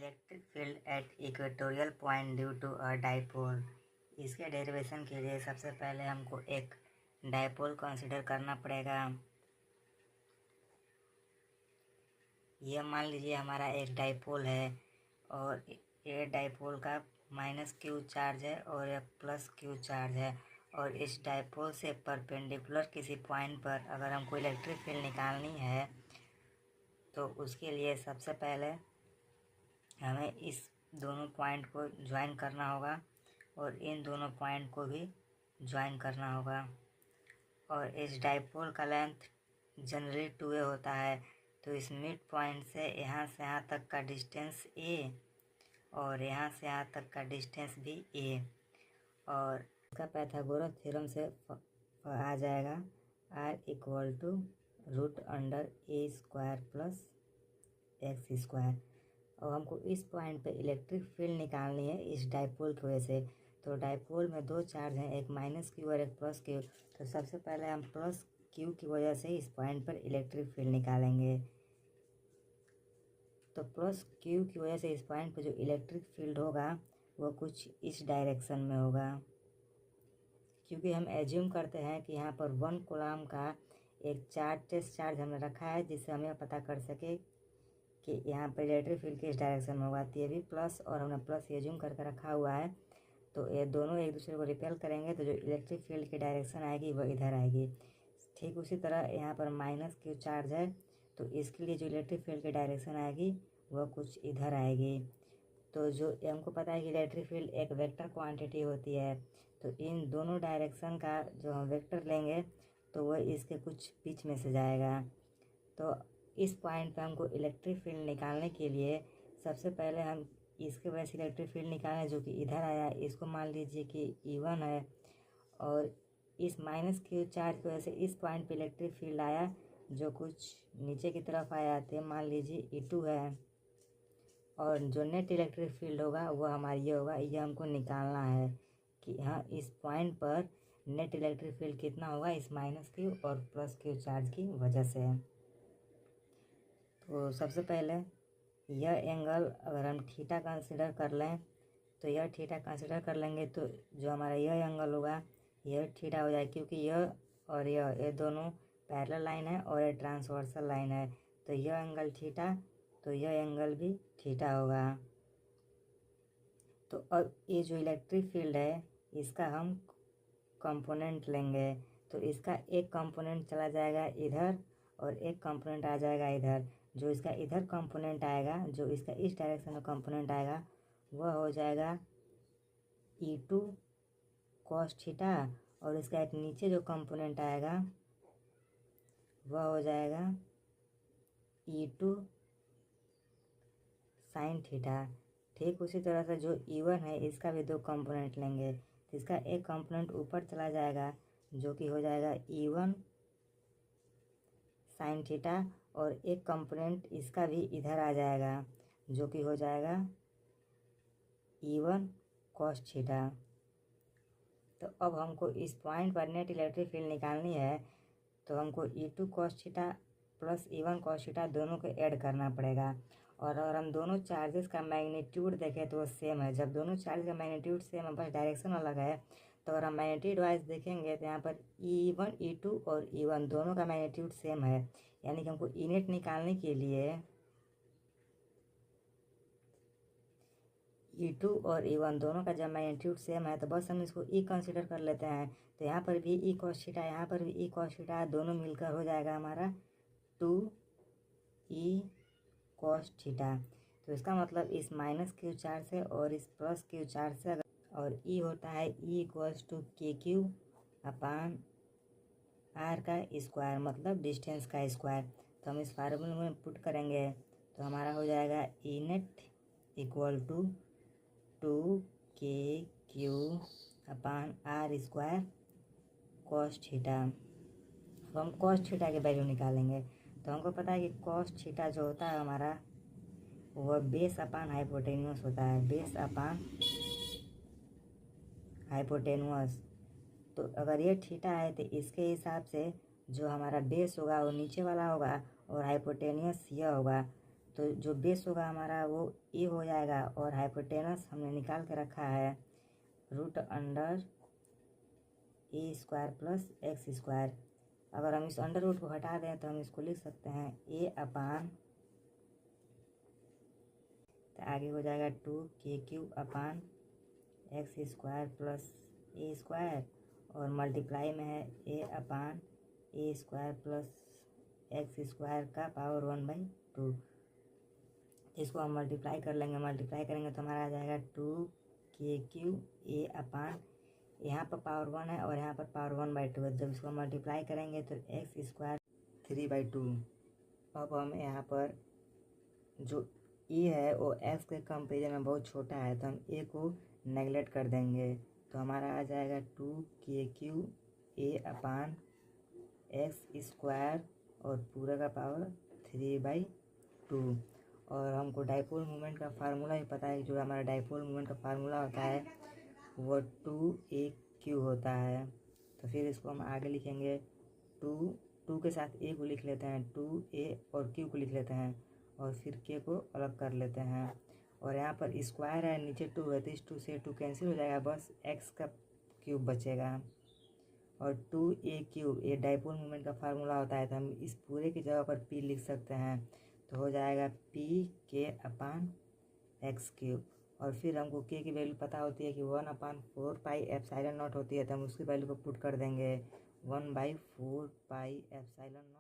Electric field at equatorial point due to a dipole. इसके derivation के लिए सबसे पहले हमको एक डाइपोल कंसीडर करना पड़ेगा। यह मान लीजिए हमारा एक डाइपोल है और ये डाइपोल का -q चार्ज है और यह +q चार्ज है, और इस डाइपोल से परपेंडिकुलर किसी पॉइंट पर अगर हमको इलेक्ट्रिक फील्ड निकालनी है तो उसके लिए सबसे पहले हमें इस दोनों पॉइंट को ज्वाइन करना होगा और इन दोनों पॉइंट को भी ज्वाइन करना होगा। और इस डाइपोल का लेंथ जनरली 2a होता है, तो इस मिड पॉइंट से यहाँ तक का डिस्टेंस a और यहाँ से यहाँ तक का डिस्टेंस भी a, और इसका पाइथागोरस थ्योरम से आ जाएगा r √√a² + x²। और हमको इस पॉइंट पे इलेक्ट्रिक फील्ड निकालनी है इस डाइपोल की वजह से। तो डाइपोल में दो चार्ज हैं, एक -q और एक +q। तो सबसे पहले हम +q की वजह से इस पॉइंट पर इलेक्ट्रिक फील्ड निकालेंगे। तो +q की वजह से इस पॉइंट पर जो इलेक्ट्रिक फील्ड होगा वो कुछ इस डायरेक्शन में होगा, क्योंकि हम एज्यूम करते हैं कि यहाँ पर 1 कूलम का एक टेस्ट चार्ज हमने रखा है, जिससे हमें पता कर सके कि यहाँ पर इलेक्ट्रिक फील्ड किस डायरेक्शन में होगा। तो ये भी प्लस और हमने प्लस एज्यूम करके रखा हुआ है, तो ये दोनों एक दूसरे को रिपेल करेंगे, तो जो इलेक्ट्रिक फील्ड की डायरेक्शन आएगी वो इधर आएगी। ठीक उसी तरह यहाँ पर -q चार्ज है, तो इसके लिए जो इलेक्ट्रिक फील्ड की डायरेक्शन आएगी वह कुछ इधर आएगी। तो जो हमको पता है कि इलेक्ट्रिक फील्ड एक वेक्टर क्वांटिटी होती है, तो इन दोनों डायरेक्शन का जो हम वेक्टर लेंगे तो वह इसके कुछ बीच में से जाएगा। तो इस पॉइंट पे हमको इलेक्ट्रिक फील्ड निकालने के लिए सबसे पहले हम इसके वजह से इलेक्ट्रिक फील्ड निकालें, जो कि इधर आया, इसको मान लीजिए कि E1 है, और इस -q चार्ज की वजह से इस पॉइंट पे इलेक्ट्रिक फील्ड आया जो कुछ नीचे की तरफ आया, तो मान लीजिए E2 है, और जो नेट इलेक्ट्रिक फील्ड होगा वह हमारा ये होगा। ये हमको निकालना है कि हाँ इस पॉइंट पर नेट इलेक्ट्रिक फील्ड कितना होगा इस -q और +q चार्ज की वजह से। तो सबसे पहले यह एंगल अगर हम थीटा कंसिडर कर लें, तो यह थीटा कंसिडर कर लेंगे तो जो हमारा यह एंगल होगा यह थीटा हो जाएगा, क्योंकि यह और ये दोनों पैरेलल लाइन है और ये ट्रांसवर्सल लाइन है। तो यह एंगल थीटा, तो यह एंगल भी थीटा होगा। तो अब ये जो इलेक्ट्रिक फील्ड है इसका हम कंपोनेंट लेंगे, तो इसका एक कंपोनेंट चला जाएगा इधर और एक कंपोनेंट आ जाएगा इधर। जो इसका इधर कंपोनेंट आएगा, जो इसका इस डायरेक्शन में कंपोनेंट आएगा वह हो जाएगा E2 cos थीटा, और इसका एक नीचे जो कंपोनेंट आएगा वह हो जाएगा E2 sin थीटा। ठीक उसी तरह से जो E1 है इसका भी दो कंपोनेंट लेंगे, तो इसका एक कंपोनेंट ऊपर चला जाएगा जो कि हो जाएगा E1 sin थीटा, और एक कंपोनेंट इसका भी इधर आ जाएगा जो कि हो जाएगा E1 cos थीटा। तो अब हमको इस पॉइंट पर नेट इलेक्ट्रिक फील्ड निकालनी है, तो हमको E2 cos theta + E1 cos theta दोनों को ऐड करना पड़ेगा। और अगर हम दोनों चार्जेस का मैग्नीट्यूड देखें तो वो सेम है। जब दोनों चार्ज का मैग्नीट्यूड सेम है, बस डायरेक्शन अलग है, तो अगर हम मैग्नीट्यूड वाइज देखेंगे तो यहाँ पर E1 E2 और E1 दोनों का मैग्नीट्यूड सेम है, यानी कि हमको ई नेट निकालने के लिए E2 और E1 दोनों का जब मैग्नीट्यूड सेम है तो बस हम इसको E कंसिडर कर लेते हैं। तो यहाँ पर भी E cos थीटा, यहाँ पर भी E cos थीटा, दोनों मिलकर हो जाएगा हमारा 2E cos थीटा। तो इसका मतलब इस -q चार्ज से और इस +q चार्ज से अगर, और E होता है E = kq/r का स्क्वायर, मतलब डिस्टेंस का स्क्वायर। तो हम इस फार्मूले में पुट करेंगे तो हमारा हो जाएगा E net = 2kq/r² cos theta. अब हम cos थीटा की वैल्यू निकालेंगे, तो हमको पता है कि cos थीटा जो होता है हमारा वह बेस अपान हाइपोटेन्यूस होता है, बेस अपान हाइपोटेन्यूस। तो अगर ये थीटा है तो इसके हिसाब से जो हमारा बेस होगा वो नीचे वाला होगा और हाइपोटेन्यूस यह होगा। तो जो बेस होगा हमारा वो ए हो जाएगा, और हाइपोटेनस हमने निकाल के रखा है रूट अंडर ए स्क्वायर प्लस एक्स स्क्वायर। अगर हम इस अंडर रूट को हटा दें तो हम इसको लिख सकते हैं ए अपान, तो आगे हो जाएगा 2k³ अपान एक्स स्क्वायर प्लस ए स्क्वायर, और मल्टीप्लाई में है ए अपान ए स्क्वायर प्लस एक्स स्क्वायर का पावर 1/2। इसको हम मल्टीप्लाई कर लेंगे, मल्टीप्लाई करेंगे तो हमारा आ जाएगा 2k³ ए अपान, यहाँ पर पावर 1 है और यहाँ पर पावर 1/2 है। जब इसको मल्टीप्लाई करेंगे तो एक्स स्क्वायर 3/2। अब हम यहाँ पर जो ए है वो एक्स के कंपेरिजन में बहुत छोटा है, तो हम ए को नेगलेक्ट कर देंगे, तो हमारा आ जाएगा 2k³ ए अपान एक्स स्क्वायर और पूरा का पावर 3/2। और हमको डाइपोल मोमेंट का फार्मूला भी पता है, जो हमारा डाइपोल मोमेंट का फार्मूला होता है वो 2a³ होता है। तो फिर इसको हम आगे लिखेंगे, 2 के साथ a को लिख लेते हैं, 2a और q को लिख लेते हैं, और फिर k को अलग कर लेते हैं। और यहाँ पर स्क्वायर है, नीचे 2 है, तो इस 2 से 2 कैंसिल हो जाएगा, बस x का क्यूब बचेगा। और 2a³ ये डाइपोल मोमेंट का फार्मूला होता है, तो हम इस पूरे की जगह पर p लिख सकते हैं, तो हो जाएगा pk अपान x³। और फिर हमको k की वैल्यू पता होती है कि 1/4πε0 होती है, तो हम उसकी वैल्यू को पुट कर देंगे 1/4πε0।